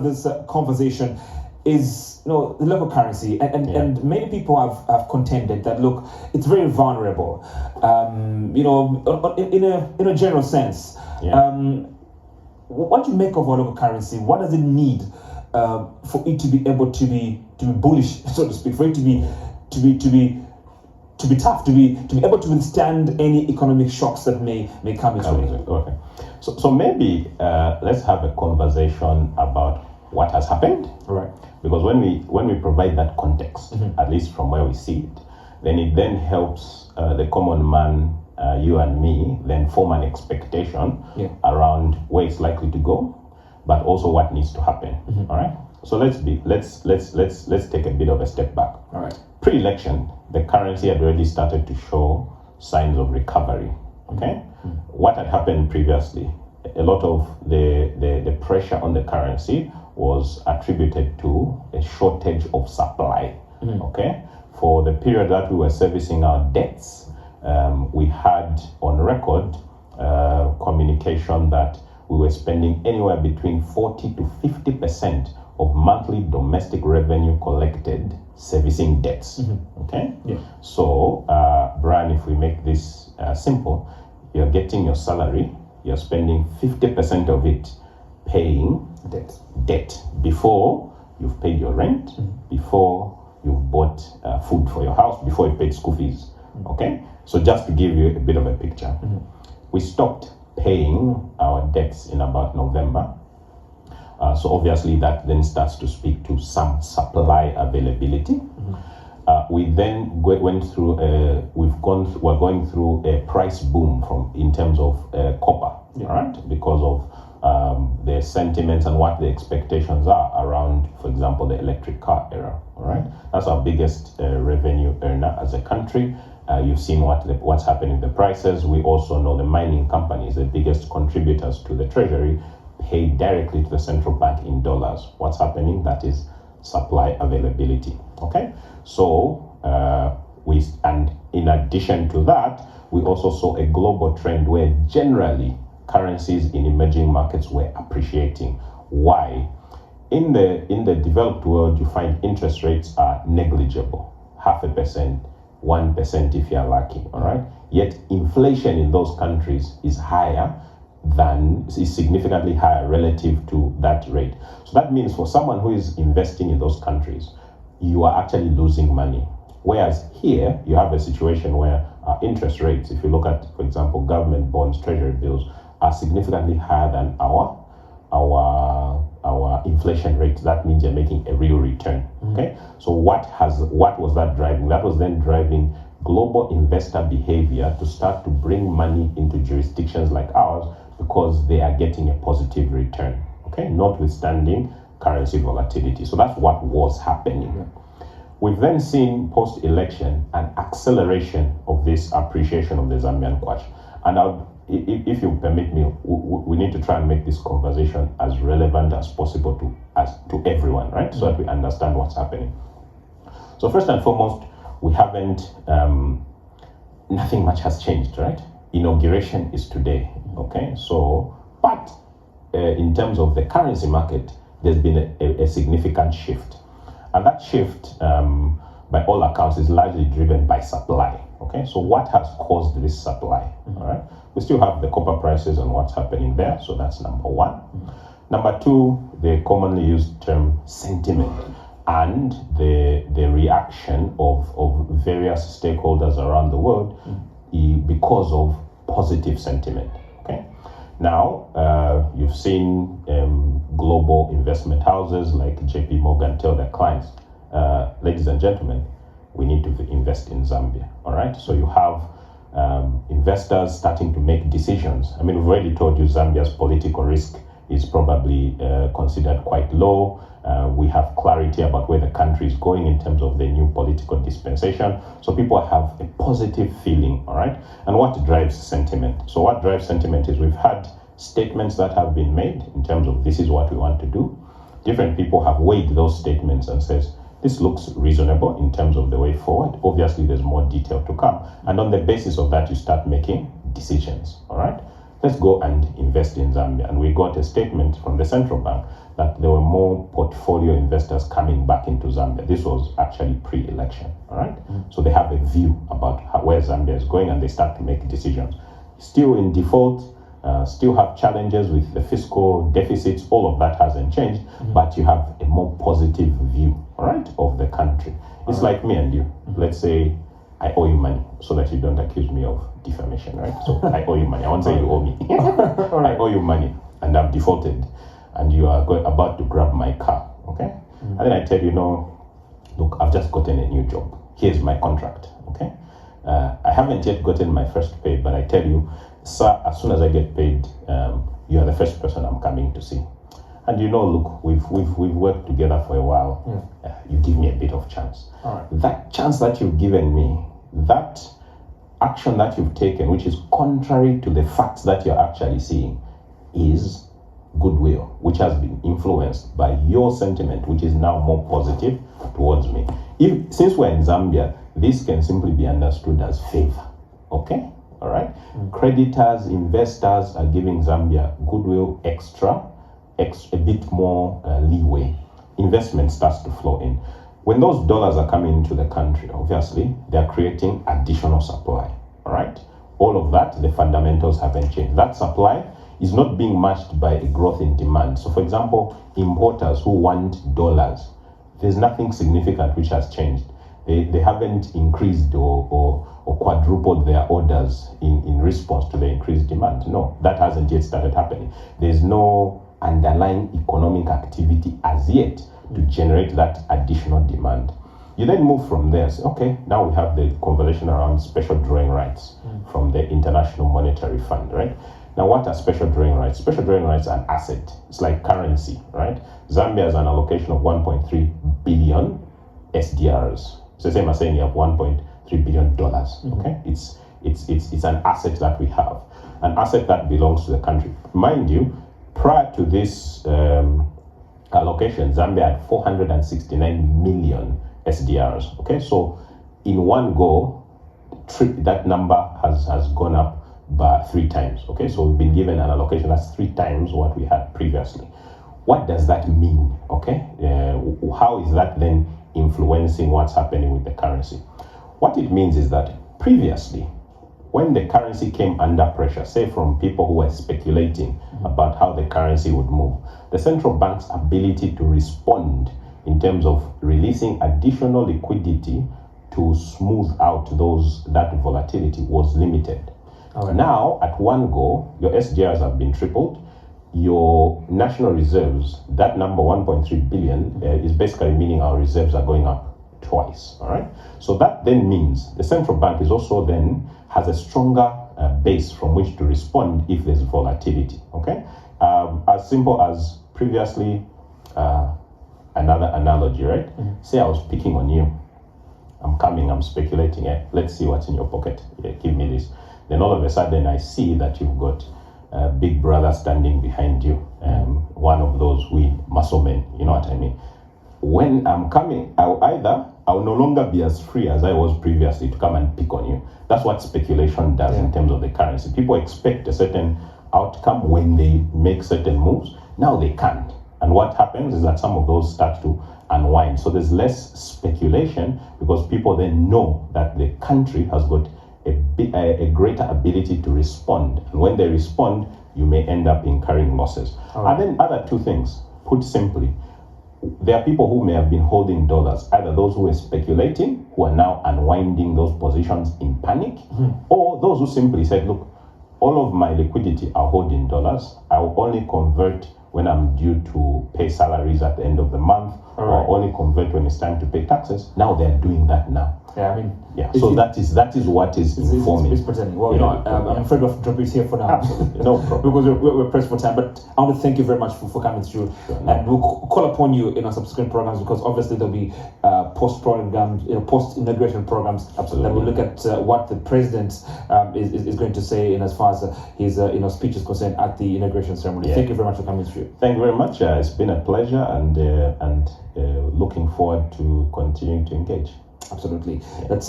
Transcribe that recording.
This conversation is, the local currency, and many people have contended that, look, it's very vulnerable, in a general sense. What do you make of our local currency? What does it need for it to be able to be bullish, so to speak, for it to be tough, to be able to withstand any economic shocks that may come its way? Okay. So maybe let's have a conversation about what has happened. Right. Because when we provide that context, at least from where we see it, then it then helps the common man, you and me, then form an expectation around where it's likely to go, but also what needs to happen. All right. So let's take a bit of a step back. All right. Pre-election, the currency had already started to show signs of recovery. Okay. What had happened previously? A lot of the pressure on the currency was attributed to a shortage of supply. Okay. For the period that we were servicing our debts, we had on record communication that we were spending anywhere between 40 to 50% of monthly domestic revenue collected servicing debts. Okay? Yeah. So, Brian, if we make this simple, you're getting your salary, you're spending 50% of it paying debt before you've paid your rent, before you've bought food for your house, before you've paid school fees. Okay? So just to give you a bit of a picture, we stopped paying our debts in about November. So obviously that then starts to speak to some supply availability. We then went through we're going through a price boom in terms of copper, right? Because of the sentiments and what the expectations are around, for example, the electric car era. All right, that's our biggest revenue earner as a country. You've seen what's happening with the prices. We also know the mining companies, the biggest contributors to the treasury, pay directly to the central bank in dollars. What's happening? That is supply availability. Okay, so and in addition to that, we also saw a global trend where generally currencies in emerging markets were appreciating. Why? In the developed world, you find interest rates are negligible, 0.5%, 1% if you're lucky. All right. Yet inflation in those countries is significantly higher relative to that rate. So that means for someone who is investing in those countries, you are actually losing money. Whereas here, you have a situation where interest rates, if you look at, for example, government bonds, treasury bills, are significantly higher than our inflation rate. That means you're making a real return. Okay. So what was that driving? That was then driving global investor behavior to start to bring money into jurisdictions like ours because they are getting a positive return. Okay, notwithstanding currency volatility. So that's what was happening. We've then seen post-election an acceleration of this appreciation of the Zambian kwacha. And if you permit me, we need to try and make this conversation as relevant as possible to everyone, right? So that we understand what's happening. So first and foremost, we haven't, nothing much has changed, right? Inauguration is today, okay? So, but in terms of the currency market, there's been a significant shift. And that shift, by all accounts, is largely driven by supply, okay? So what has caused this supply, all right? We still have the copper prices and what's happening there, so that's number one. Number two, the commonly used term sentiment and the reaction of various stakeholders around the world because of positive sentiment, okay? Now, you've seen global investment houses like JP Morgan tell their clients, ladies and gentlemen, we need to invest in Zambia, all right? So you have investors starting to make decisions. I mean, we've already told you Zambia's political risk is probably considered quite low. We have clarity about where the country is going in terms of the new political dispensation. So people have a positive feeling, all right? And what drives sentiment? So what drives sentiment is we've had statements that have been made in terms of this is what we want to do. Different people have weighed those statements and says, this looks reasonable in terms of the way forward. Obviously, there's more detail to come. And on the basis of that, you start making decisions, all right? let's go and invest in Zambia. And we got a statement from the central bank that there were more portfolio investors coming back into Zambia. This was actually pre-election, all right? So they have a view about where Zambia is going, and they start to make decisions. Still in default, still have challenges with the fiscal deficits. All of that hasn't changed, but you have a more positive view, all right, of the country. It's like me and you. Let's say I owe you money, so that you don't accuse me of defamation, right? So I owe you money. I won't say you owe me. I owe you money, and I've defaulted, and you are about to grab my car, okay? And then I tell you, no, look, I've just gotten a new job. Here's my contract, okay? I haven't yet gotten my first pay, but I tell you, sir, as soon as I get paid, you are the first person I'm coming to see. And you know, look, we've worked together for a while. You give me a bit of chance. That chance that you've given me, that action that you've taken, which is contrary to the facts that you're actually seeing, is goodwill, which has been influenced by your sentiment, which is now more positive towards me. Since we're in Zambia, this can simply be understood as favor, okay? All right? Creditors, investors are giving Zambia goodwill a bit more leeway. Investment starts to flow in. When those dollars are coming into the country, obviously, they're creating additional supply, all right? All of that, the fundamentals haven't changed. That supply is not being matched by a growth in demand. So, for example, importers who want dollars, there's nothing significant which has changed. They haven't increased or quadrupled their orders in response to the increased demand. No, that hasn't yet started happening. There's no underlying economic activity as yet to generate that additional demand. You then move from there. So, okay, now we have the conversation around special drawing rights from the International Monetary Fund, right? Now, what are special drawing rights? Special drawing rights are an asset. It's like currency, right? Zambia has an allocation of 1.3 billion SDRs. It's the same as saying you have 1.3 billion dollars. Okay, it's an asset that we have, an asset that belongs to the country. Mind you, prior to this allocation, Zambia had 469 million SDRs. Okay, so in one go, that number has gone up by 3 times. Okay, so we've been given an allocation that's 3 times what we had previously. What does that mean? Okay, how is that then influencing what's happening with the currency? What it means is that previously, when the currency came under pressure, say from people who were speculating about how the currency would move, the central bank's ability to respond in terms of releasing additional liquidity to smooth out that volatility was limited. Now, at one go, your SDRs have been tripled. Your national reserves, that number 1.3 billion, is basically meaning our reserves are going up twice, all right? So that then means the central bank is also then has a stronger base from which to respond if there's volatility, okay? As simple as previously, another analogy, right? Say I was picking on you. I'm speculating, let's see what's in your pocket. Give me this. Then all of a sudden I see that you've got big brother standing behind you, one of those muscle men, you know what I mean? When I'm coming, I'll no longer be as free as I was previously to come and pick on you. That's what speculation does in terms of the currency. People expect a certain outcome when they make certain moves. Now they can't. And what happens is that some of those start to unwind. So there's less speculation because people then know that the country has got a greater ability to respond. And when they respond, you may end up incurring losses. And then other 2 things, put simply, there are people who may have been holding dollars, either those who were speculating, who are now unwinding those positions in panic, or those who simply said, look, all of my liquidity I'll hold in dollars. I will only convert when I'm due to pay salaries at the end of the month, or only convert when it's time to pay taxes. Now they're doing that now. Yeah, I mean, so that is what is informing. It's pretending. Well, I'm afraid of dropping here for now. Absolutely, no problem. Because we're pressed for time. But I want to thank you very much for coming through. And we'll call upon you in our subsequent programs, because obviously there'll be post-program, post-integration programs that will look at what the president is going to say in as far as his speech is concerned at the integration ceremony. Thank you very much for coming through. Thank you very much. It's been a pleasure, and looking forward to continuing to engage. Absolutely. That's